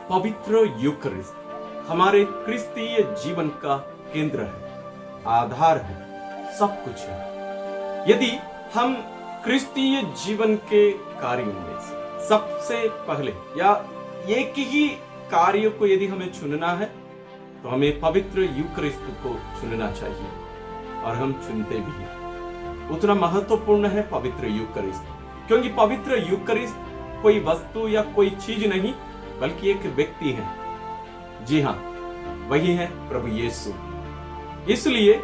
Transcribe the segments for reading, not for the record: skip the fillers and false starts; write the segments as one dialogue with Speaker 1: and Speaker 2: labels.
Speaker 1: पवित्र यूकरिस्ट हमारे क्रिस्तीय जीवन का केंद्र है, आधार है, सब कुछ है। यदि हम क्रिस्तीय जीवन के कार्यों में से सबसे पहले या एक ही कार्य को यदि हमें चुनना है तो हमें पवित्र यूकरिस्ट को चुनना चाहिए, और हम चुनते भी हैं। उतना महत्वपूर्ण है पवित्र यूकरिस्ट, क्योंकि पवित्र यूकरिस्ट कोई वस्तु या कोई चीज नहीं बल्कि एक व्यक्ति है। जी हाँ, वही है प्रभु यीशु। इसलिए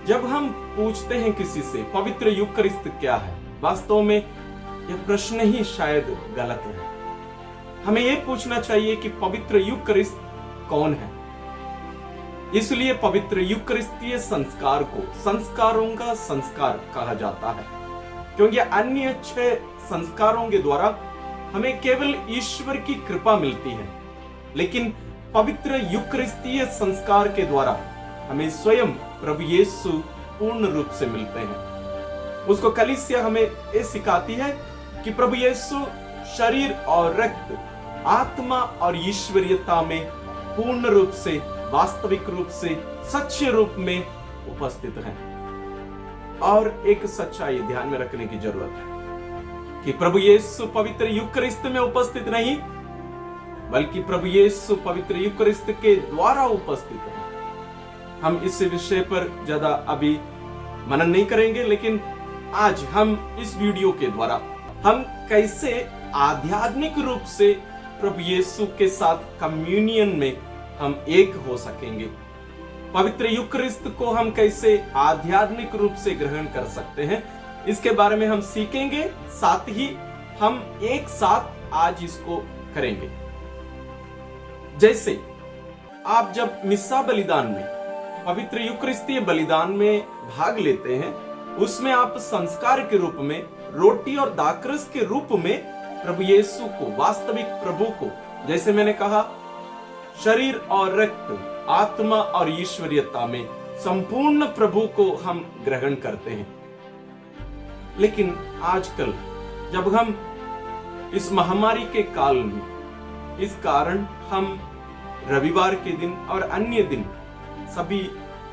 Speaker 1: जब हम पूछते हैं किसी से पवित्र यूकरिस्ट क्या है, वास्तव में यह प्रश्न ही शायद गलत है। हमें यह पूछना चाहिए कि पवित्र यूकरिस्ट कौन है। इसलिए पवित्र यूकरिस्तीय संस्कार को संस्कारों का संस्कार कहा जाता है, क्योंकि अन्य 6 संस्कारों के द्वारा हमें केवल ईश्वर की कृपा मिलती है, लेकिन पवित्र यूकरिस्तीय संस्कार के द्वारा हमें स्वयं प्रभु यीशु पूर्ण रूप से मिलते हैं। उसको कलीसिया हमें ये सिखाती है कि प्रभु यीशु शरीर और रक्त, आत्मा और ईश्वरीयता में पूर्ण रूप से, वास्तविक रूप से, सच्चे रूप में उपस्थित हैं। और एक सच्चाई ध्यान में रखने की जरूरत है कि प्रभु यीशु पवित्र यूकरिस्त में उपस्थित नहीं, बल्कि प्रभु यीशु पवित्र यूकरिस्त के द्वारा उपस्थित है। हम इस विषय पर ज्यादा अभी मनन नहीं करेंगे, लेकिन आज हम इस वीडियो के द्वारा हम कैसे आध्यात्मिक रूप से प्रभु यीशु के साथ कम्युनियन में हम एक हो सकेंगे, पवित्र यूकरिस्त को हम कैसे आध्यात्मिक रूप से ग्रहण कर सकते हैं, इसके बारे में हम सीखेंगे। साथ ही हम एक साथ आज इसको करेंगे। जैसे आप जब मिस्सा बलिदान में, पवित्र यूकरिस्तीय बलिदान में भाग लेते हैं, उसमें आप संस्कार के रूप में, रोटी और दाखरस के रूप में प्रभु यीशु को, वास्तविक प्रभु को, जैसे मैंने कहा, शरीर और रक्त, आत्मा और ईश्वरीयता में संपूर्ण प्रभु को हम ग्रहण करते हैं। लेकिन आजकल जब हम इस महामारी के काल में, इस कारण हम रविवार के दिन और अन्य दिन सभी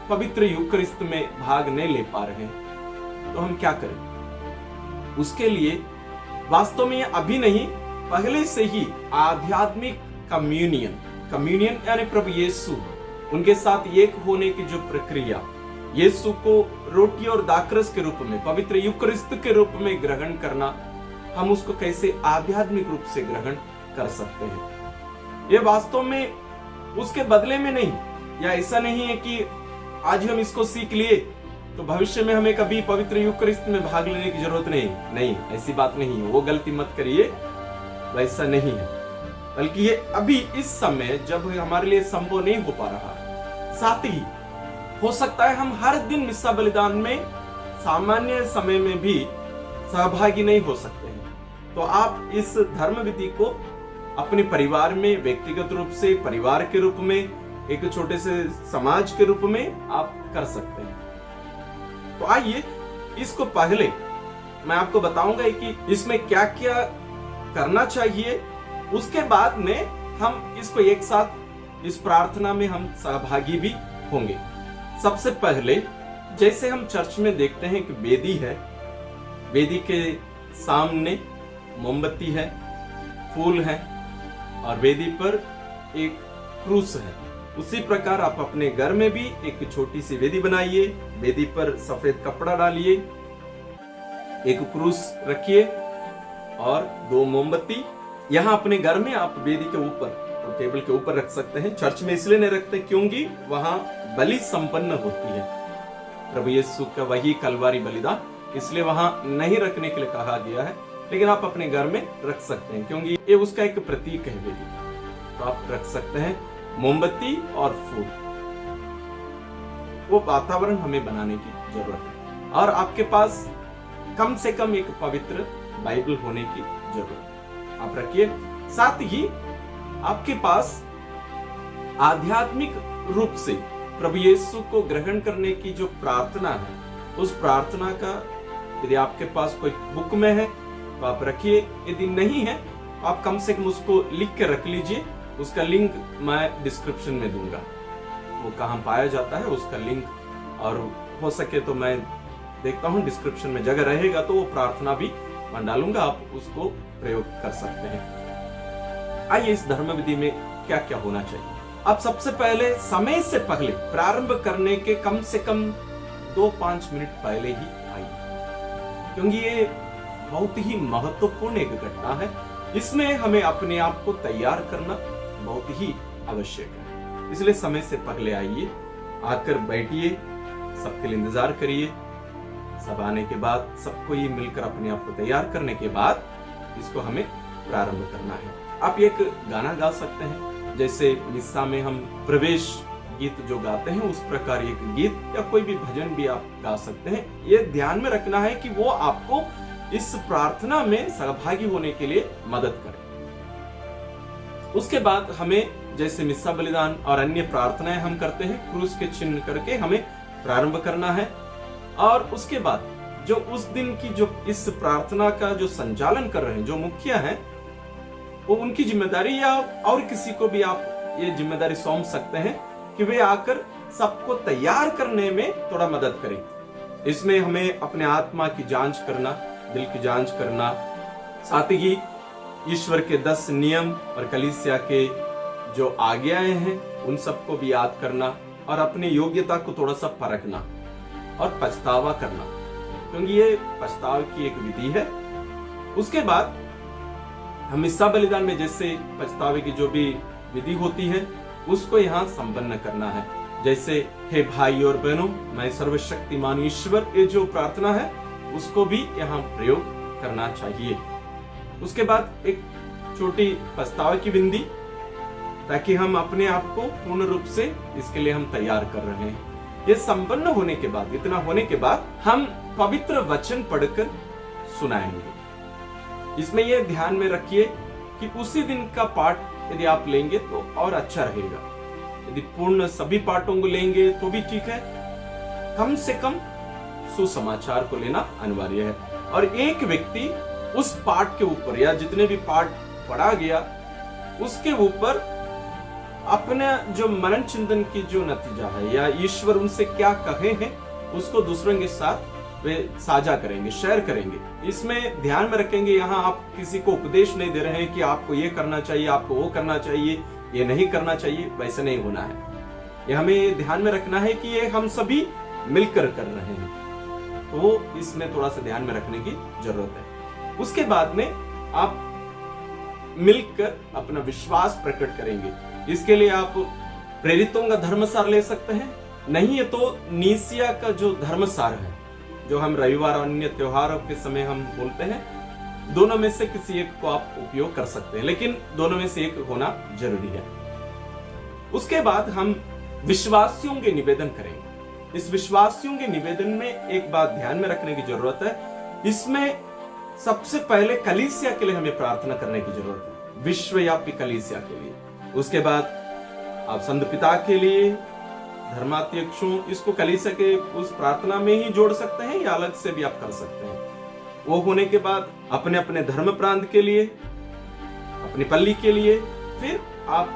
Speaker 1: पवित्र यूकरिस्त में भाग नहीं ले पा रहे हैं, तो हम क्या करें? उसके लिए वास्तव में अभी नहीं, पहले से ही आध्यात्मिक कम्युनियन यानी प्रभु यीशु, उनके साथ एक होने की जो प्रक्रिया, यीशु को रोटी और दाखरस के रूप में, पवित्र यूकरिस्त के रूप में ग्रहण करना, हम उसको कैसे आध्यात्मिक रूप से ग्रहण कर सकते हैं। यह वास्तव में उसके बदले में नहीं, या ऐसा नहीं है कि आज हम इसको सीख लिए तो भविष्य में हमें कभी पवित्र यूकरिस्त में भाग लेने की जरूरत नहीं, ऐसी बात नहीं है। वो गलती मत करिए, वैसा नहीं है। बल्कि ये अभी इस समय जब हमारे लिए संभव नहीं हो पा रहा, साथ ही हो सकता है हम हर दिन मिस्सा बलिदान में सामान्य समय में भी सहभागी नहीं हो सकते हैं, तो आप इस धर्म विधि को अपने परिवार में, व्यक्तिगत रूप से, परिवार के रूप में, एक छोटे से समाज के रूप में आप कर सकते हैं। तो आइए, इसको पहले मैं आपको बताऊंगा कि इसमें क्या क्या करना चाहिए, उसके बाद में हम इसको एक साथ इस प्रार्थना में हम सहभागी भी होंगे। सबसे पहले जैसे हम चर्च में देखते हैं कि वेदी है, वेदी के सामने मोमबत्ती है, फूल है और वेदी पर एक क्रूस है। उसी प्रकार आप अपने घर में भी एक छोटी सी वेदी बनाइए, वेदी पर सफेद कपड़ा डालिए, एक क्रूस रखिए और 2 मोमबत्ती। यहाँ अपने घर में आप वेदी के ऊपर, टेबल के ऊपर रख सकते हैं। चर्च में इसलिए नहीं रखते क्योंकि वहां बलि संपन्न होती है, प्रभु यीशु का वही कलवारी बलिदान, इसलिए वहां नहीं रखने के लिए कहा गया है। लेकिन आप अपने घर में रख सकते हैं क्योंकि ये उसका एक प्रतीक है वेदी, तो आप रख सकते हैं मोमबत्ती और फूल। वो वातावरण हमें बनाने की जरूरत है, और आपके पास कम से कम एक पवित्र बाइबल होने की जरूरत है, आप रखिए। साथ ही आपके पास आध्यात्मिक रूप से प्रभु यीशु को ग्रहण करने की जो प्रार्थना है, उस प्रार्थना का यदि आपके पास कोई बुक में है तो आप रखिए, यदि नहीं है आप कम से कम उसको लिख के रख लीजिए उसका लिंक मैं डिस्क्रिप्शन में दूंगा, वो कहाँ पाया जाता है उसका लिंक, और हो सके तो मैं देखता हूँ डिस्क्रिप्शन में जगह रहेगा तो वो प्रार्थना भी मैं डालूंगा, आप उसको प्रयोग कर सकते हैं। आइए इस धर्म विधि में क्या क्या होना चाहिए। आप सबसे पहले समय से पहले, प्रारंभ करने के कम से कम 2-5 मिनट पहले ही आइए, क्योंकि ये बहुत ही महत्वपूर्ण एक घटना है। इसमें हमें अपने आप को तैयार करना बहुत ही आवश्यक है, इसलिए समय से पहले आइए, आकर बैठिए, सबके लिए इंतजार करिए। सब आने के बाद सबको ये मिलकर अपने आप को तैयार करने के बाद इसको हमें प्रारंभ करना है। आप एक गाना गा सकते हैं, जैसे मिस्सा में हम प्रवेश गीत जो गाते हैं उस प्रकार एक गीत या कोई भी भजन भी आप गा सकते हैं। ये ध्यान में रखना है कि वो आपको इस प्रार्थना में सहभागी होने के लिए मदद करे। उसके बाद हमें जैसे मिस्सा बलिदान और अन्य प्रार्थनाएं हम करते हैं, क्रूस के चिन्ह करके हमें प्रारंभ करना है। और उसके बाद जो उस दिन की जो इस प्रार्थना का जो संचालन कर रहे हैं, जो मुखिया हैं, वो उनकी जिम्मेदारी, या और किसी को भी आप ये जिम्मेदारी सौंप सकते हैं कि वे आकर सबको तैयार करने में थोड़ा मदद करें। इसमें हमें अपने आत्मा की जांच करना, दिल की जांच करना, साथ ही ईश्वर के 10 नियम और कलीसिया के जो आज्ञाएं हैं उन सबको भी याद करना, और अपनी योग्यता को थोड़ा सा परखना और पछतावा करना, क्योंकि ये पछतावा की एक विधि है। उसके बाद हम मिस्सा बलिदान में जैसे पछतावे की जो भी विधि होती है उसको यहाँ संपन्न करना है। जैसे हे भाई और बहनों, मैं सर्वशक्तिमान ईश्वर, ये जो प्रार्थना है उसको भी यहाँ प्रयोग करना चाहिए। उसके बाद एक छोटी पछतावे की विधि, ताकि हम अपने आप को पूर्ण रूप से इसके लिए हम तैयार कर रहे हैं। ये संपन्न होने के बाद, इतना होने के बाद हम पवित्र वचन पढ़कर सुनाएंगे। इसमें ये ध्यान में रखिए कि उसी दिन का पाठ यदि आप लेंगे तो और अच्छा रहेगा। यदि पूर्ण सभी पाठों को लेंगे तो भी ठीक है, कम से कम सुसमाचार को लेना अनिवार्य है। और एक व्यक्ति उस पाठ के ऊपर या जितने भी पाठ पढ़ा गया उसके ऊपर अपने जो मनन चिंतन की जो नतीजा है या ईश्वर उनसे क्या कहे हैं उसको दूसरों के साथ वे साझा करेंगे, शेयर करेंगे। इसमें ध्यान में रखेंगे, यहाँ आप किसी को उपदेश नहीं दे रहे हैं कि आपको ये करना चाहिए, आपको वो करना चाहिए, ये नहीं करना चाहिए, वैसे नहीं होना है। ये हमें ध्यान में रखना है कि ये हम सभी मिलकर कर रहे हैं, तो इसमें थोड़ा सा ध्यान में रखने की जरूरत है। उसके बाद में आप मिलकर अपना विश्वास प्रकट करेंगे। इसके लिए आप प्रेरितों का धर्मसार ले सकते हैं, नहीं है तो नीसिया का जो धर्मसार है, जो हम रविवार और अन्य त्योहारों के समय हम बोलते हैं, दोनों में से किसी एक को आप उपयोग कर सकते हैं, लेकिन दोनों में से एक होना जरूरी है। उसके बाद हम विश्वासियों के निवेदन करेंगे। इस विश्वासियों के निवेदन में एक बात ध्यान में रखने की जरूरत है, इसमें सबसे पहले कलीसिया के लिए हमें प्रार्थना करने की जरूरत है, विश्वव्यापी कलीसिया के लिए। उसके बाद आप संत पिता के लिए, धर्माध्यक्षों, इसको कलीसिया के उस प्रार्थना में ही जोड़ सकते हैं या अलग से भी आप कर सकते हैं। वो होने के बाद अपने अपने धर्म प्रांत के लिए, अपनी पल्ली के लिए, फिर आप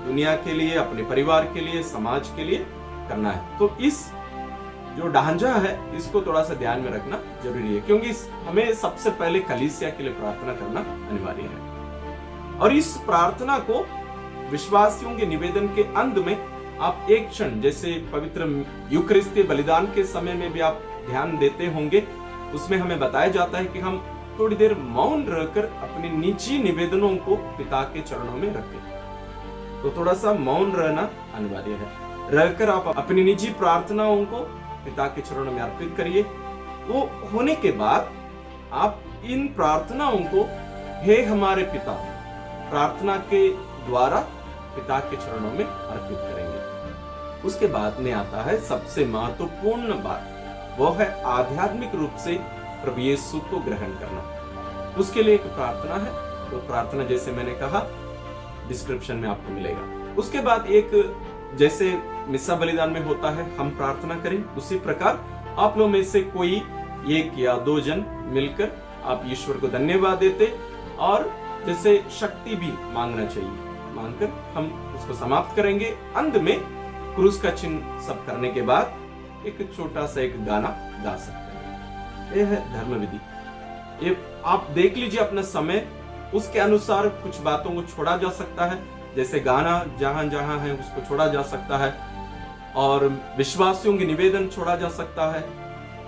Speaker 1: दुनिया के लिए, अपने परिवार के लिए, समाज के लिए करना है। तो इस जो ढांचा है इसको थोड़ा सा ध्यान में रखना जरूरी है, क्योंकि हमें सबसे पहले कलीसिया के लिए प्रार्थना करना अनिवार्य है। और इस प्रार्थना को विश्वासियों के निवेदन के अंत में आप एक क्षण, जैसे पवित्र यूकरिस्ती बलिदान के समय में भी आप ध्यान देते होंगे, उसमें हमें बताया जाता है कि हम थोड़ी देर मौन रहकर अपने निजी निवेदनों को पिता के चरणों में रखें। तो थोड़ा सा मौन रहना अनिवार्य है, रहकर आप अपनी निजी प्रार्थनाओं को पिता के चरणों में अर्पित करिए। वो होने के बाद आप इन प्रार्थनाओं को हे हमारे पिता प्रार्थना के द्वारा पिता के चरणों में अर्पित करेंगे। उसके बाद में आता है सबसे महत्वपूर्ण बात, वो है आध्यात्मिक रूप से प्रभु यीशु को ग्रहण करना। उसके लिए एक प्रार्थना है, तो प्रार्थना जैसे मैंने कहा डिस्क्रिप्शन में आपको मिलेगा। उसके बाद एक जैसे मिस्सा बलिदान में होता है हम प्रार्थना करें, उसी प्रकार आप लोग में से कोई 1 या 2 जन मिलकर आप ईश्वर को धन्यवाद देते और जैसे शक्ति भी मांगना चाहिए। मानकर हम उसको समाप्त करेंगे। अंत में क्रूस का चिन्ह सब करने के बाद एक छोटा सा एक गाना गा सकते हैं। यह है धर्म विधि। ये आप देख लीजिए अपना समय, उसके अनुसार कुछ बातों को छोड़ा जा सकता है, जैसे गाना जहां जहां है उसको छोड़ा जा सकता है, और विश्वासियों की निवेदन छोड़ा जा सकता है,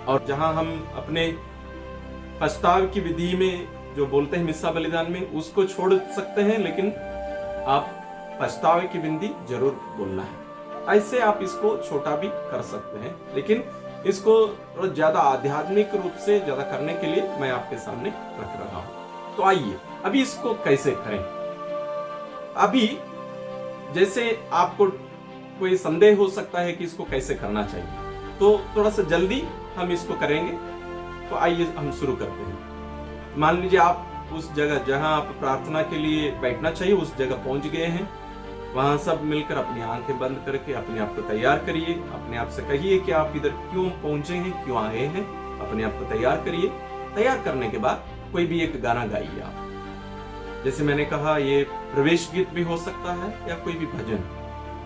Speaker 1: और जहां हम अपने पछताव की विधि में जो बोलते हैं मिस्सा बलिदान में, उसको छोड़ सकते हैं, लेकिन आप पछतावे की विधि जरूर बोलना है। ऐसे आप इसको छोटा भी कर सकते हैं, लेकिन इसको ज्यादा आध्यात्मिक रूप से ज्यादा करने के लिए मैं आपके सामने रख रहा हूं। तो आइए अभी इसको कैसे करें। अभी जैसे आपको कोई संदेह हो सकता है कि इसको कैसे करना चाहिए, तो थोड़ा सा जल्दी हम इसको करेंगे। तो आइए हम शुरू करते हैं। मान लीजिए आप उस जगह जहां आप प्रार्थना के लिए बैठना चाहिए उस जगह पहुंच गए हैं। वहां सब मिलकर अपनी आंखें बंद करके अपने आप को तैयार करिए। अपने आप से कहिए कि आप इधर क्यों पहुंचे हैं, क्यों आए हैं। अपने आप को तैयार करिए। तैयार करने के बाद कोई भी एक गाना गाइए आप। जैसे मैंने कहा, ये प्रवेश गीत भी हो सकता है या कोई भी भजन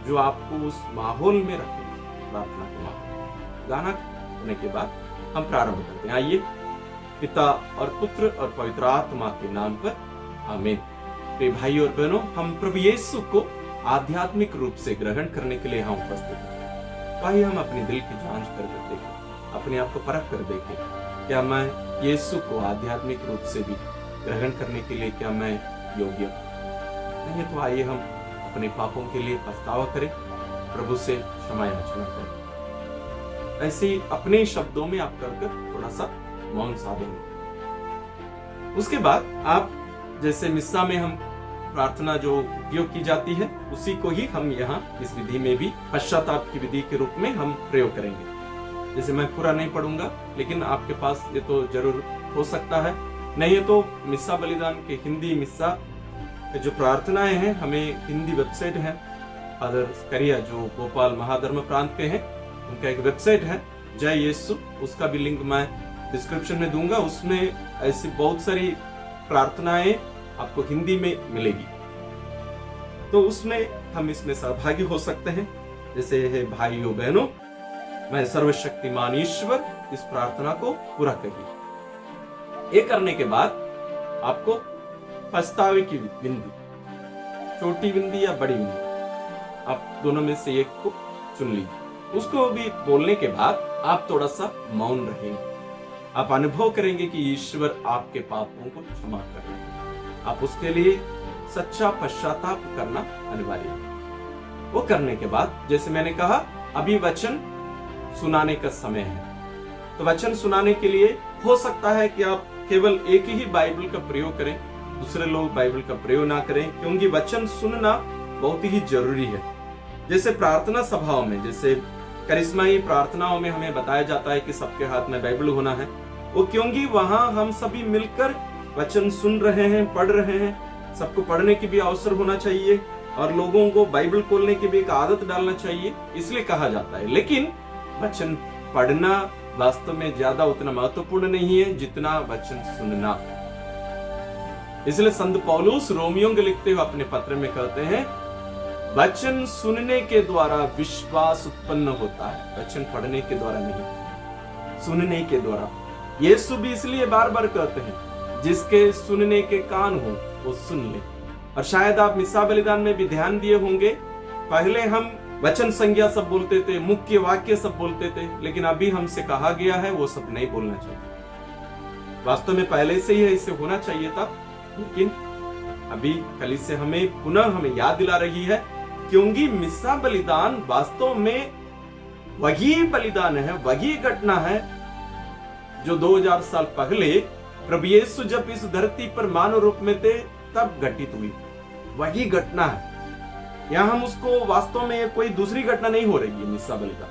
Speaker 1: जो आपको उस माहौल में रखे, प्रार्थना के माहौल। गाना होने के बाद हम प्रारंभ करते हैं। आइए, पिता और पुत्र और पवित्र आत्मा के नाम पर आमीन। प्रिय भाई और बहनों, हम प्रभु यीशु को आध्यात्मिक रूप से ग्रहण करने के लिए हम उपस्थित हैं। तो आइए हम अपने दिल की जांच कर देखें, अपने आप को परख कर देखें, क्या मैं यीशु को आध्यात्मिक रूप से भी ग्रहण करने के लिए क्या मैं योग्य हूं? नहीं तो आइए हम अपने पापों के लिए पछतावा करें, प्रभु से क्षमा याचना करें। ऐसे ही अपने शब्दों में आप कर थोड़ा सा मौन साधेंगे। उसके बाद आप जैसे मिस्सा में हम प्रार्थना जो उपयोग की जाती है उसी को ही हम यहाँ इस विधि में भी पश्चाताप की विधि के रूप में हम प्रयोग करेंगे। जैसे मैं पूरा नहीं पढ़ूंगा, लेकिन आपके पास ये तो जरूर हो सकता है। नहीं तो मिस्सा बलिदान के हिंदी मिस्सा के जो प्रार्थनाएं हैं, हमें हिंदी वेबसाइट है फादर करिया जो भोपाल महाधर्म प्रांत के हैं, उनका एक वेबसाइट है जय यीशु, उसका भी लिंक मैं डिस्क्रिप्शन में दूंगा। उसमें ऐसी बहुत सारी प्रार्थनाएं आपको हिंदी में मिलेगी, तो उसमें हम इसमें सहभागी हो सकते हैं। जैसे है भाइयों बहनों, मैं सर्वशक्तिमान ईश्वर, इस प्रार्थना को पूरा करिए। ये करने के बाद आपको पछतावे की विंदी, छोटी विंदी या बड़ी विंदी, आप दोनों में से एक को चुन लीजिए। उसको भी बोलने के बाद आप थोड़ा सा मौन रहेंगे। आप अनुभव करेंगे कि ईश्वर आपके पापों को क्षमा कर रहे हैं। आप उसके लिए सच्चा पश्चाताप करना अनिवार्य है। वो करने के बाद जैसे मैंने कहा, अभी वचन सुनाने का समय है। तो वचन सुनाने के लिए हो सकता है कि आप केवल एक ही बाइबल का प्रयोग करें, दूसरे लोग बाइबल का प्रयोग ना करें, क्योंकि वचन सुनना बहुत ही जरूरी है। जैसे प्रार्थना सभाओं में, जैसे करिश्माई प्रार्थनाओं में हमें बताया जाता है कि सबके हाथ में बाइबल होना है, वो क्योंकि वहां हम सभी मिलकर वचन सुन रहे हैं, पढ़ रहे हैं। सबको पढ़ने की भी अवसर होना चाहिए और लोगों को बाइबल खोलने की भी एक आदत डालना चाहिए, इसलिए कहा जाता है। लेकिन वचन पढ़ना वास्तव में ज्यादा उतना महत्वपूर्ण नहीं है जितना वचन सुनना। इसलिए संत पौलुस रोमियों के लिखते हुए अपने पत्र में कहते हैं, वचन सुनने के द्वारा विश्वास उत्पन्न होता है, वचन पढ़ने के द्वारा नहीं, सुनने के द्वारा। यीशु भी इसलिए बार बार कहते हैं, जिसके सुनने के कान हो वो सुन ले। और शायद आप मिस्सा बलिदान में भी ध्यान दिए होंगे, पहले हम वचन संज्ञा सब बोलते थे, मुख्य वाक्य सब बोलते थे, लेकिन अभी हमसे कहा गया है वो सब नहीं बोलना चाहिए। वास्तव में पहले से ही ऐसे होना चाहिए था, लेकिन अभी कलीसिया हमें पुनः याद दिला रही है, क्योंकि मिस्सा बलिदान वास्तव में वही बलिदान है, वही घटना है जो 2000 साल पहले प्रभु यीशु जब इस धरती पर मानव रूप में थे तब घटित हुई। वही घटना है। यहाँ हम उसको वास्तव में कोई दूसरी घटना नहीं हो रही है मिस्सा बलिदान,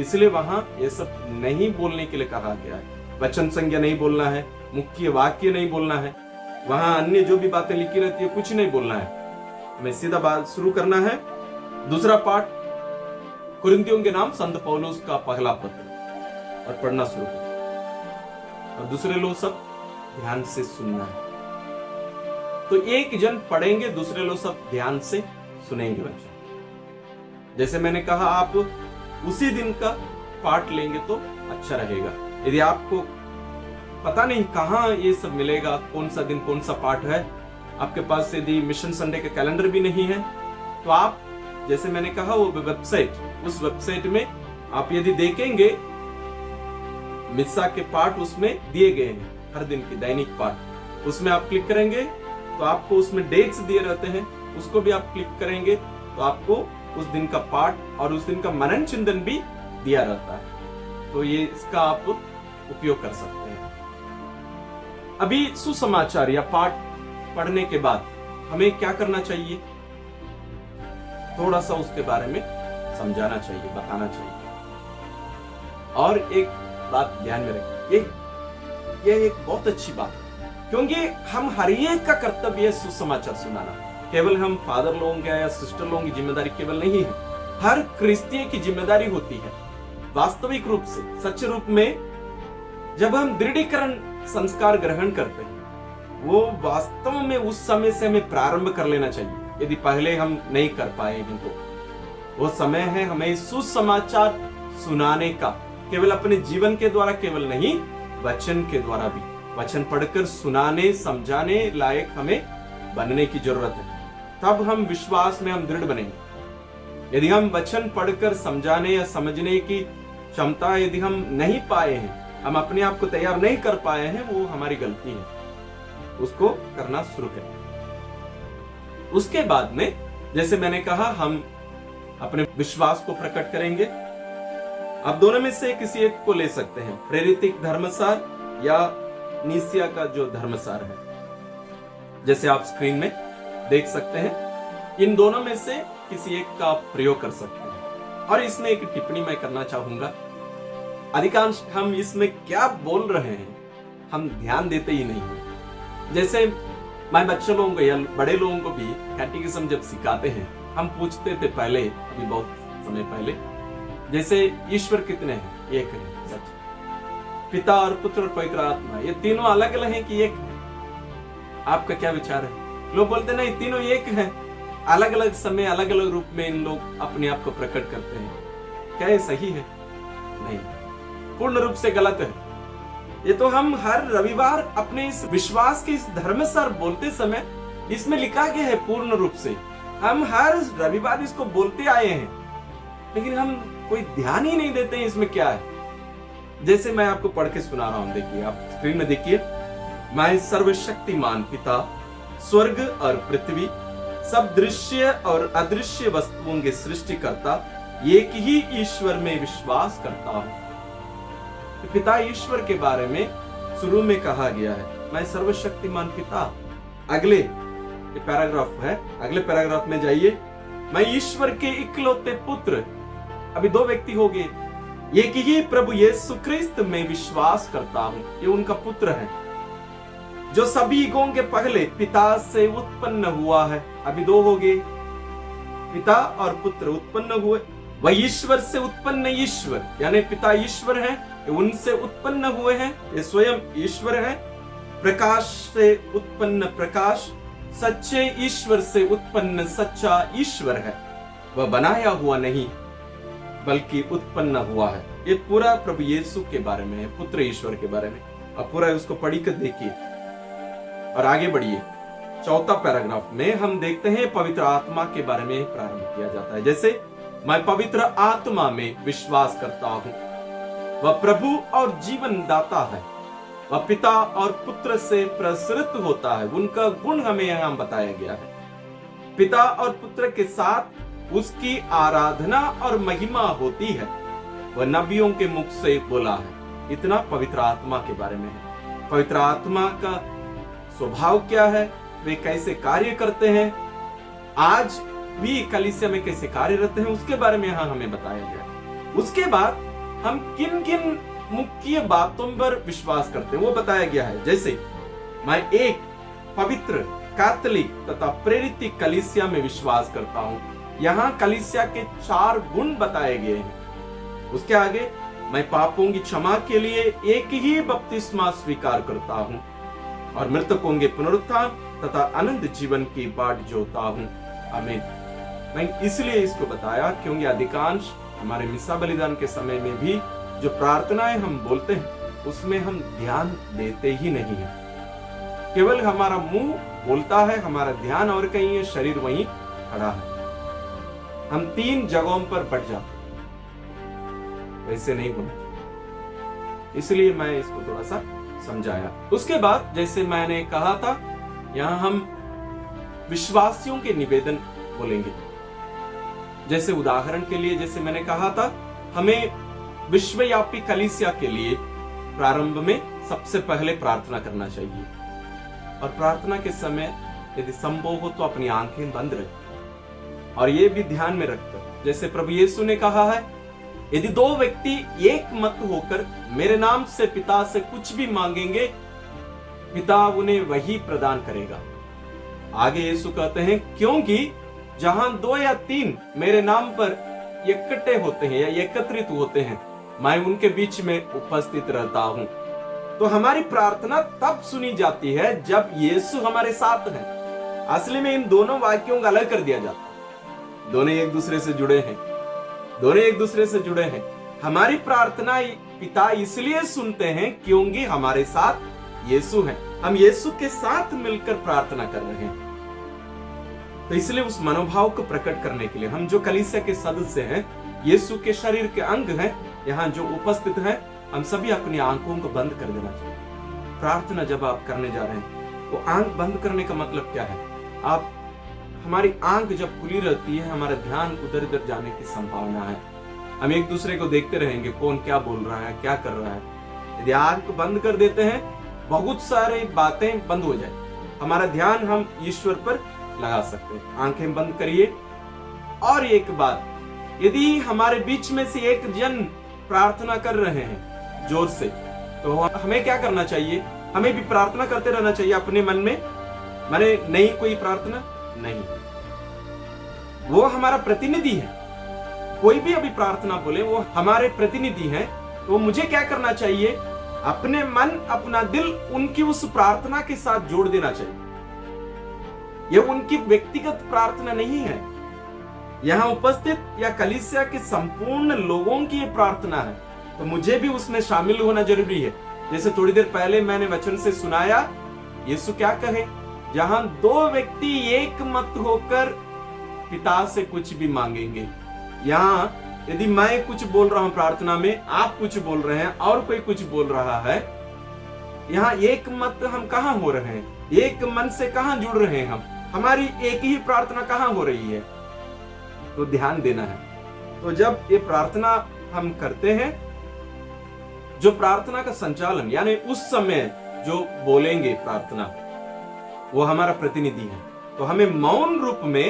Speaker 1: इसलिए वहां ये सब नहीं बोलने के लिए कहा गया है। वचन संज्ञा नहीं बोलना है, मुख्य वाक्य नहीं बोलना है, वहां अन्य जो भी बातें लिखी रहती है कुछ नहीं बोलना है। हमें सीधा बात शुरू करना है। दूसरा पाठ कुरिन्थियों के नाम संत पौलुस का पहला पत्र, और पढ़ना शुरू करें। और दूसरे लोग सब ध्यान से सुनना है। तो एक जन पढ़ेंगे, दूसरे लोग सब ध्यान से सुनेंगे वचन। जैसे मैंने कहा, आप उसी दिन का पाठ लेंगे तो अच्छा रहेगा। यदि आपको पता नहीं कहाँ ये सब मिलेगा, कौन सा दिन कौन सा पाठ है, आपके पास यदि मिशन संडे का कैलेंडर भी नहीं है, तो आप जैसे मैंने कहा वो वेबसाइट, उस वेबसाइट में आप यदि देखेंगे मिस्सा के पाठ उसमें दिए गए हैं, हर दिन की दैनिक पाठ, उसमें आप क्लिक करेंगे तो आपको उसमें डेट्स दिए रहते हैं, उसको भी आप क्लिक करेंगे तो आपको उस दिन का पाठ और उस दिन का मनन चिंतन भी दिया रहता है। तो ये इसका आप उपयोग कर सकते हैं। अभी सुसमाचार या पाठ पढ़ने के बाद हमें क्या करना चाहिए, थोड़ा सा उसके बारे में समझाना चाहिए, बताना चाहिए। और एक बात ध्यान में रखिए, ये एक बहुत अच्छी बात है, क्योंकि हम हर एक का कर्तव्य है सुसमाचार सुनाना। केवल हम फादर लोगों का या सिस्टर लोगों की जिम्मेदारी केवल नहीं है, हर क्रिश्चियन की जिम्मेदारी होती है। वास्तविक रूप से, सच्चे रूप में जब हम दृढ़ीकरण संस्कार ग्रहण करते हैं, वो वास्तव में उस समय से हमें प्रारंभ कर लेना चाहिए। यदि पहले हम नहीं कर पाए हैं तो वो समय है हमें सुसमाचार सुनाने का, केवल अपने जीवन के द्वारा केवल नहीं, वचन के द्वारा भी। वचन पढ़कर सुनाने समझाने लायक हमें बनने की जरूरत है, तब हम विश्वास में हम दृढ़ बनेंगे। यदि हम वचन पढ़कर समझाने या समझने की क्षमता यदि हम नहीं पाए हैं, हम अपने आप को तैयार नहीं कर पाए हैं, वो हमारी गलती है, उसको करना शुरू करें। उसके बाद में जैसे मैंने कहा, हम अपने विश्वास को प्रकट करेंगे। आप दोनों में से किसी एक को ले सकते हैं, प्रेरित धर्मसार या नीसिया का जो धर्मसार है, जैसे आप स्क्रीन में देख सकते हैं। इन दोनों में से किसी एक का आप प्रयोग कर सकते हैं। और इसमें एक टिप्पणी मैं करना चाहूंगा, अधिकांश हम इसमें क्या बोल रहे हैं हम ध्यान देते ही नहीं है। जैसे मैं बच्चे लोगों को या बड़े लोगों को भी कैटेकिज्म जब सिखाते हैं, हम पूछते थे पहले, अभी बहुत समय पहले, जैसे ईश्वर कितने हैं? एक है, सच। पिता और पुत्र और पवित्र आत्मा, ये तीनों अलग अलग हैं कि एक है? आपका क्या विचार है? लोग बोलते नहीं, तीनों एक हैं, अलग अलग समय अलग अलग रूप में इन लोग अपने आप को प्रकट करते हैं। क्या ये सही है? नहीं, पूर्ण रूप से गलत है। ये तो हम हर रविवार अपने इस विश्वास के इस धर्मसार बोलते समय इसमें लिखा गया है पूर्ण रूप से, हम हर रविवार इसको बोलते आए हैं, लेकिन हम कोई ध्यान ही नहीं देते हैं इसमें क्या है। जैसे मैं आपको पढ़ के सुना रहा हूं, देखिए आप स्क्रीन में देखिए। मैं सर्वशक्तिमान पिता, स्वर्ग और पृथ्वी, सब दृश्य और अदृश्य वस्तुओं के सृष्टिकर्ता एक ही ईश्वर में विश्वास करता हूं। पिता ईश्वर के बारे में शुरू में कहा गया है, मैं सर्वशक्तिमान पिता। अगले पैराग्राफ है, अगले पैराग्राफ में जाइए, मैं ईश्वर के इकलौते पुत्र, अभी दो व्यक्ति हो गए, एक ही प्रभु यीशु क्रिस्त में विश्वास करता हूं, ये उनका पुत्र है, जो सभी युगों के पहले पिता से उत्पन्न हुआ है। अभी दो हो गए, पिता और पुत्र उत्पन्न हुए। वह ईश्वर से उत्पन्न ईश्वर, यानी पिता ईश्वर है, उनसे उत्पन्न हुए हैं, ये स्वयं ईश्वर है। प्रकाश से उत्पन्न प्रकाश, सच्चे ईश्वर से उत्पन्न सच्चा ईश्वर है। वह बनाया हुआ नहीं बल्कि उत्पन्न हुआ है। ये पूरा प्रभु यीशु के बारे में है, पुत्र ईश्वर के बारे में। अब पूरा उसको पढ़ी कर देखिए और आगे बढ़िए। चौथा पैराग्राफ में हम देखते हैं पवित्र आत्मा के बारे में प्रारंभ किया जाता है। जैसे मैं पवित्र आत्मा में विश्वास करता हूं, वह प्रभु और जीवन दाता है, वह पिता और पुत्र से प्रसृत होता है। उनका गुण हमें यहां बताया गया है। पिता और पुत्र के साथ उसकी आराधना और महिमा होती है। वह नबियों के मुख से बोला है। इतना पवित्र आत्मा के बारे में है। पवित्र आत्मा का स्वभाव क्या है, वे कैसे कार्य करते हैं, आज भी कलीसिया में कैसे कार्यरत हैं, उसके बारे में यहां हमें बताया गया। उसके बाद हम किन किन मुख्य बातों पर विश्वास करते हैं वो बताया गया है। जैसे मैं एक पवित्र, कैथोलिक तथा प्रेरित कलीसिया में विश्वास करता हूं। यहां कलीसिया के 4 गुण बताए गए हैं। उसके आगे मैं पापों की क्षमा के लिए एक ही बपतिस्मा स्वीकार करता हूं और मृतकों के पुनरुत्थान तथा अनंत जीवन की बाट जोता हूँ। आमीन। मैं इसलिए इसको बताया क्योंकि अधिकांश हमारे मिस्सा बलिदान के समय में भी जो प्रार्थनाएं हम बोलते हैं उसमें हम ध्यान देते ही नहीं है। केवल हमारा मुंह बोलता है, हमारा ध्यान और कहीं है, शरीर वहीं खड़ा है। हम 3 जगहों पर बढ़ जाते, वैसे नहीं होना। इसलिए मैं इसको थोड़ा सा समझाया। उसके बाद जैसे मैंने कहा था, यहां हम विश्वासियों के निवेदन बोलेंगे। जैसे उदाहरण के लिए, जैसे मैंने कहा था, हमें विश्वव्यापी कलीसिया के लिए प्रारंभ में सबसे पहले प्रार्थना करना चाहिए। और प्रार्थना के समय यदि संभव हो तो अपनी आंखें बंद रखें और ये भी ध्यान में रखकर, जैसे प्रभु यीशु ने कहा है, यदि 2 व्यक्ति एक मत होकर मेरे नाम से पिता से कुछ भी मांगेंगे, पिता उन्हें वही प्रदान करेगा। आगे यीशु कहते हैं, क्योंकि जहां 2 या 3 मेरे नाम पर इकट्ठे होते हैं या एकत्रित होते हैं, मैं उनके बीच में उपस्थित रहता हूं। तो हमारी प्रार्थना तब सुनी जाती है जब यीशु हमारे साथ है। असली में इन दोनों वाक्यों का अलग कर दिया जाता है। दोनों एक दूसरे से जुड़े हैं, दोनों एक दूसरे से जुड़े हैं। हमारी प्रार्थना पिता इसलिए सुनते हैं क्योंकि हमारे साथ यीशु है। हम यीशु के साथ मिलकर प्रार्थना कर रहे हैं। तो इसलिए उस मनोभाव को प्रकट करने के लिए हम जो कलीसिया के सदस्य हैं, यीशु के शरीर के अंग हैं, यहाँ जो उपस्थित हैं, हम सभी अपनी आंखों को बंद कर देना चाहिए। प्रार्थना जब आप करने जा रहे हैं तो आंख बंद करने का मतलब क्या है? आप हमारी आंख जब खुली रहती है, हमारा ध्यान उधर इधर जाने की संभावना है। हम एक दूसरे को देखते रहेंगे, कौन क्या बोल रहा है, क्या कर रहा है। यदि आंख बंद कर देते हैं, बहुत सारी बातें बंद हो जाए, हमारा ध्यान हम ईश्वर पर लगा सकते हैं। आंखें बंद करिए। और एक बात, यदि हमारे बीच में से एक जन प्रार्थना कर रहे हैं जोर से, तो हमें क्या करना चाहिए? हमें भी प्रार्थना करते रहना चाहिए अपने मन में। माने नहीं कोई प्रार्थना नहीं, वो हमारा प्रतिनिधि है। कोई भी अभी प्रार्थना बोले, वो हमारे प्रतिनिधि हैं। तो मुझे क्या करना चाहिए? अपने मन, अपना दिल उनकी उस प्रार्थना के साथ जोड़ देना चाहिए। यह उनकी व्यक्तिगत प्रार्थना नहीं है, यहां उपस्थित या कलीसिया के संपूर्ण लोगों की यह प्रार्थना है। तो मुझे भी उसमें शामिल होना जरूरी है। जैसे थोड़ी देर पहले मैंने वचन से सुनाया, यीशु क्या कहे? जहां 2 व्यक्ति एक मत होकर पिता से कुछ भी मांगेंगे। यहां यदि मैं कुछ बोल रहा हूं प्रार्थना में, आप कुछ बोल रहे हैं और कोई कुछ बोल रहा है, यहाँ एक मत हम कहां हो रहे हैं? एक मन से कहां जुड़ रहे हैं हम? हमारी एक ही प्रार्थना कहां हो रही है? तो ध्यान देना है। तो जब ये प्रार्थना हम करते हैं, जो प्रार्थना का संचालन यानी उस समय जो बोलेंगे प्रार्थना, वो हमारा प्रतिनिधि है। तो हमें मौन रूप में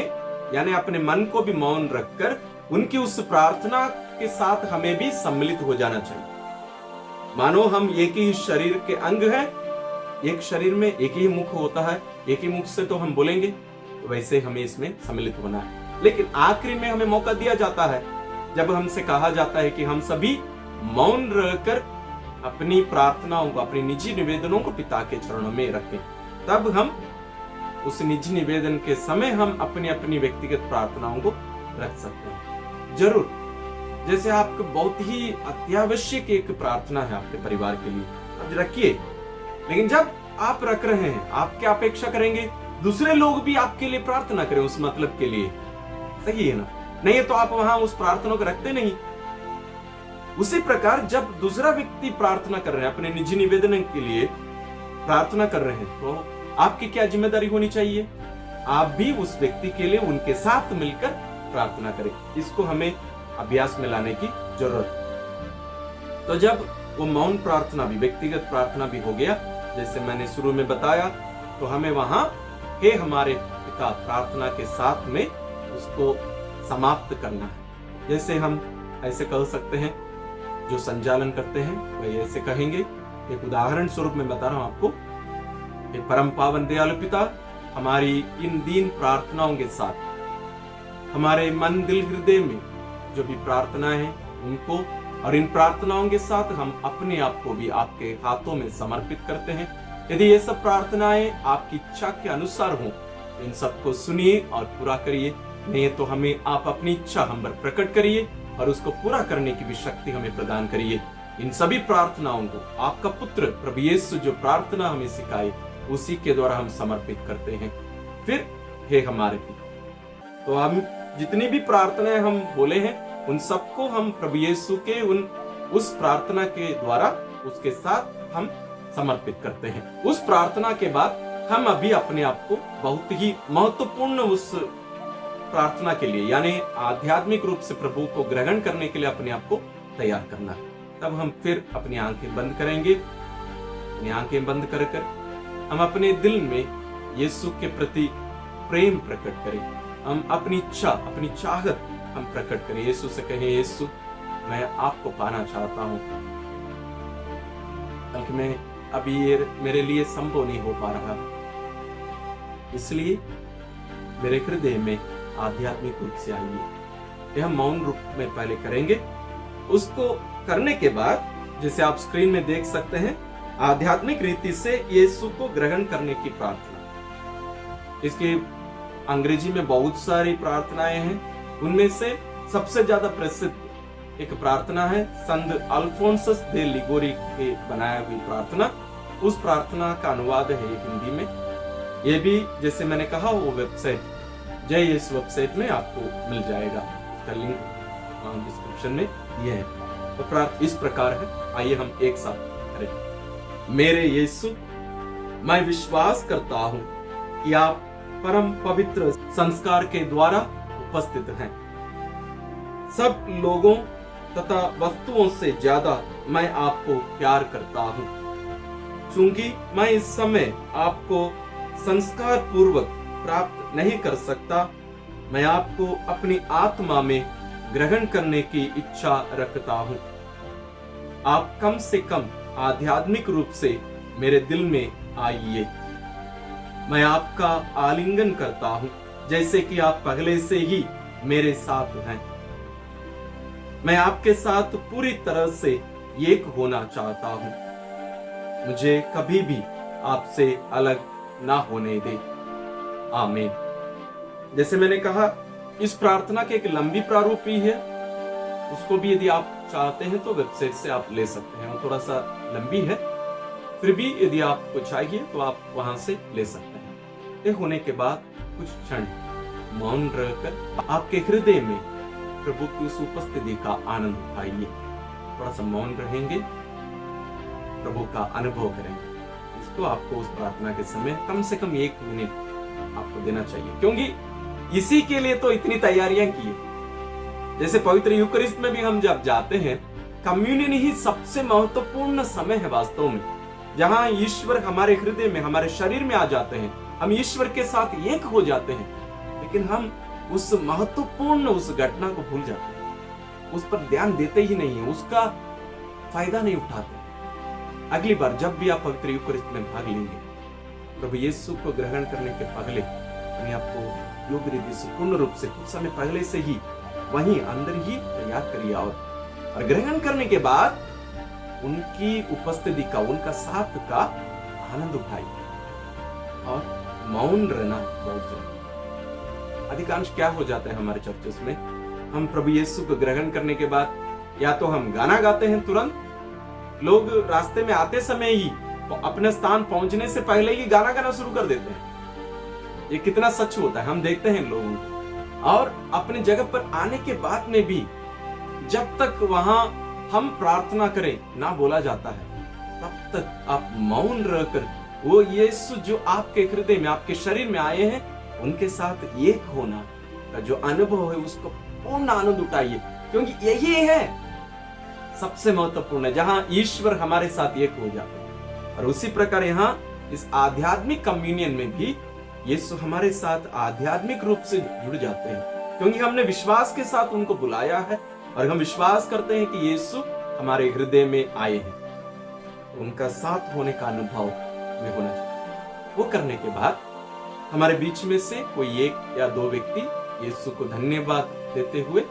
Speaker 1: यानी अपने मन को भी मौन रखकर उनकी उस प्रार्थना के साथ हमें भी सम्मिलित हो जाना चाहिए। मानो हम एक ही शरीर के अंग हैं, एक शरीर में एक ही मुख होता है, एक ही मुख से तो हम बोलेंगे, तो वैसे हमें इसमें सम्मिलित होना है। लेकिन आखिरी में हमें मौका दिया जाता है जब हमसे कहा जाता है कि हम सभी मौन रहकर अपनी प्रार्थनाओं को, अपनी निजी निवेदनों को पिता के चरणों में रखें। तब हम उस निजी निवेदन के समय हम अपनी अपनी व्यक्तिगत प्रार्थनाओं को रख सकते हैं। जरूर, जैसे आपको बहुत ही अत्यावश्यक एक प्रार्थना है आपके परिवार के लिए, अब रखिए। लेकिन जब आप रख रहे हैं, आप क्या अपेक्षा करेंगे? दूसरे लोग भी आपके लिए प्रार्थना करें उस मतलब के लिए। सही है ना? नहीं है तो आप वहां उस प्रार्थना को रखते नहीं। उसी प्रकार जब दूसरा व्यक्ति प्रार्थना कर रहे हैं, अपने निजी निवेदन के लिए प्रार्थना कर रहे हैं, तो आपकी क्या जिम्मेदारी होनी चाहिए? आप भी उस व्यक्ति के लिए उनके साथ मिलकर प्रार्थना करें। इसको हमें अभ्यास में लाने की जरूरत है। तो जब वो मौन प्रार्थना भी, व्यक्तिगत प्रार्थना भी हो गया, जैसे मैंने शुरू में बताया, तो हमें वहां हे हमारे पिता प्रार्थना के साथ में उसको समाप्त करना है। जैसे हम ऐसे कह सकते हैं, जो संचालन करते हैं वही ऐसे कहेंगे। एक उदाहरण स्वरूप में बता रहा हूं आपको। एक परम पावन दयालु पिता, हमारी इन दीन प्रार्थनाओं के साथ हमारे मन दिल हृदय में जो भी प्रार्थना है उनको, और इन प्रार्थनाओं के साथ हम अपने आप को भी आपके हाथों में समर्पित करते हैं। यदि ये सब प्रार्थनाएं आपकी इच्छा के अनुसार हो तो इन सबको सुनिए और पूरा करिए। नहीं तो हमें आप अपनी इच्छा हम पर प्रकट करिए और उसको पूरा करने की भी शक्ति हमें प्रदान करिए। इन सभी प्रार्थनाओं को आपका पुत्र प्रभु यीशु जो प्रार्थना हमें सिखाए उसी के द्वारा हम समर्पित करते हैं। फिर हे हमारे पिता, तो हम जितनी भी प्रार्थनाएं हम बोले हैं उन सबको हम प्रभु यीशु के उस प्रार्थना के द्वारा उसके साथ हम समर्पित करते हैं। उस प्रार्थना के बाद हम अभी अपने आप को बहुत ही महत्वपूर्ण उस प्रार्थना के लिए यानी आध्यात्मिक रूप से प्रभु को ग्रहण करने के लिए अपने आप को तैयार करना है। तब हम फिर अपनी आंखें बंद करेंगे। अपनी आंखें बंद कर हम अपने दिल में यीशु के प्रति प्रेम प्रकट करें। हम अपनी इच्छा अपनी चाहत हम प्रकट करें। यीशु से कहें, यीशु मैं आपको पाना चाहता हूं, बल्कि मैं अभी ये मेरे लिए संभव नहीं हो पा रहा, इसलिए मेरे हृदय में आध्यात्मिक रूप से आइए। यह मौन रूप में पहले करेंगे। उसको करने के बाद जैसे आप स्क्रीन में देख सकते हैं आध्यात्मिक रीति से यीशु को ग्रहण करने की प्रार्थना। इसकी अंग्रेजी में बहुत सारी प्रार्थनाएं हैं। उनमें से सबसे ज्यादा प्रसिद्ध एक प्रार्थना है संत अल्फोंसस दे लिगोरी के बनाया हुई प्रार्थना। उस प्रार्थना का अनुवाद है हिंदी में। ये भी जैसे मैंने कहा वो वेबसाइट जय यीशु वेबसाइट में आपको मिल जाएगा। उसका लिंक डिस्क्रिप्शन में दिए है। तो प्रार्थना इस प्रकार है, आइए हम एक साथ करें। मेरे यीशु, मैं विश्वास करता हूं कि आप परम पवित्र संस्कार के द्वारा उपस्थित हैं। सब लोगों तथा वस्तुओं से ज्यादा मैं आपको प्यार करता हूं। चूंकि मैं इस समय आपको संस्कार पूर्वक प्राप्त नहीं कर सकता, मैं आपको अपनी आत्मा में ग्रहण करने की इच्छा रखता हूं। आप कम से कम आध्यात्मिक रूप से मेरे दिल में आइए। मैं आपका आलिंगन करता हूं जैसे कि आप पहले से ही मेरे साथ हैं। मैं आपके साथ पूरी तरह से एक होना चाहता हूं। मुझे कभी भी आपसे अलग ना होने दे। आमीन। जैसे मैंने कहा इस प्रार्थना की एक लंबी प्रारूप भी है, उसको भी यदि आप चाहते हैं तो वेबसाइट से आप ले सकते हैं। वो थोड़ा सा लंबी है, फिर भी यदि आपको चाहिए तो आप वहां से ले सकते हैं। ये होने के बाद कुछ क्षण मौन रहकर आपके हृदय में प्रभु की उस उपस्थिति का आनंद उठाइए। थोड़ा सा मौन रहेंगे, प्रभु का अनुभव करेंगे। इसको आपको उस प्रार्थना के समय कम से कम 1 मिनट आपको देना चाहिए, क्योंकि इसी के लिए तो इतनी तैयारियां की है। जैसे पवित्र यूकरिस्ट में भी हम जब जाते हैं, कम्युनियन ही सबसे महत्वपूर्ण समय है वास्तव में, जहां ईश्वर हमारे हृदय में हमारे शरीर में आ जाते हैं। हम ईश्वर के साथ एक हो जाते हैं, लेकिन हम उस महत्वपूर्ण उस घटना को भूल जाते हैं, उस पर ध्यान देते ही नहीं है, उसका फायदा नहीं उठाते। अगली बार जब भी आप पवित्र यूकरिस्ट में भाग लेंगे, प्रभु यीशु को ग्रहण करने के पहले अपने आप को योग रीति से पूर्ण रूप से कुछ समय पहले से ही वहीं अंदर ही तैयार करिए और ग्रहण करने के बाद उनकी उपस्थिति का, उनका साथ का आनंद उठाइए और मौन रहना बहुत जरूरी। अधिकांश क्या हो जाता है हमारे चर्चेस में, हम प्रभु यीशु को ग्रहण करने के बाद या तो हम गाना गाते हैं तुरंत, लोग रास्ते में आते समय ही अपने स्थान पहुंचने से पहले ही गाना गाना शुरू कर देते हैं। ये कितना सच होता है, हम देखते हैं लोगों को। और अपने जगह पर आने के बाद में भी जब तक वहां हम प्रार्थना करें ना बोला जाता है, तब तक आप मौन रहकर वो यीशु जो आपके हृदय में आपके शरीर में आए हैं उनके साथ एक होना का जो अनुभव है उसको पूर्ण आनंद उठाइए, क्योंकि यही है सबसे महत्वपूर्ण है जहां ईश्वर हमारे साथ एक हो जाते हैं। और उसी प्रकार यहाँ इस आध्यात्मिक कम्युनियन में भी यीशु हमारे साथ आध्यात्मिक रूप से जुड़ जाते हैं, क्योंकि हमने विश्वास के साथ उनको बुलाया है और हम विश्वास करते हैं कि यीशु हमारे हृदय में आए हैं। उनका साथ होने का अनुभव में होना चाहिए। वो करने के बाद हमारे बीच में से कोई 1 या 2 व्यक्ति यीशु को धन्यवाद देते हुए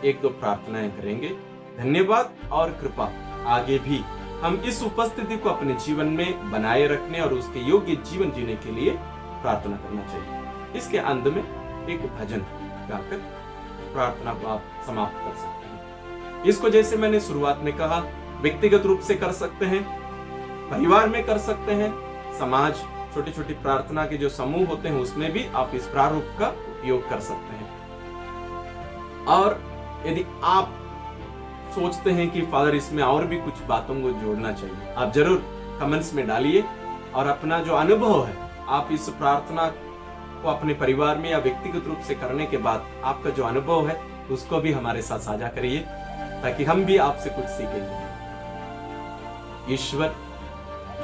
Speaker 1: 1-2 प्रार्थनाएं करेंगे। धन्यवाद और कृपा आगे भी हम इस उपस्थिति को अपने जीवन में बनाए रखने और उसके योग्य जीवन जीने के लिए प्रार्थना करना चाहिए। इसके अंत में एक भजन गाकर प्रार्थना को आप समाप्त कर सकते हैं। इसको जैसे मैंने शुरुआत में कहा, व्यक्तिगत रूप से कर सकते हैं, परिवार में कर सकते हैं, समाज छोटी छोटी प्रार्थना के जो समूह होते हैं उसमें भी आप इस प्रारूप का उपयोग कर सकते हैं। और यदि आप सोचते हैं कि फादर इसमें और भी कुछ बातों को जोड़ना चाहिए, आप जरूर कमेंट्स में डालिए और अपना जो अनुभव है आप इस प्रार्थना को अपने परिवार में या व्यक्तिगत रूप से करने के बाद आपका जो अनुभव है उसको भी हमारे साथ साझा करिए, ताकि हम भी आपसे कुछ सीखेंगे। ईश्वर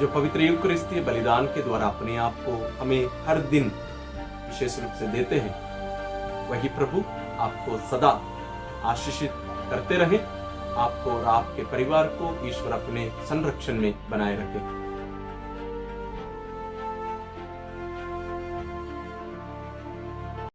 Speaker 1: जो पवित्र यूकरिस्तीय बलिदान के द्वारा अपने आप को हमें हर दिन विशेष रूप से देते हैं, वही प्रभु आपको सदा आशीषित करते रहे। आपको और आपके परिवार को ईश्वर अपने संरक्षण में बनाए रखे।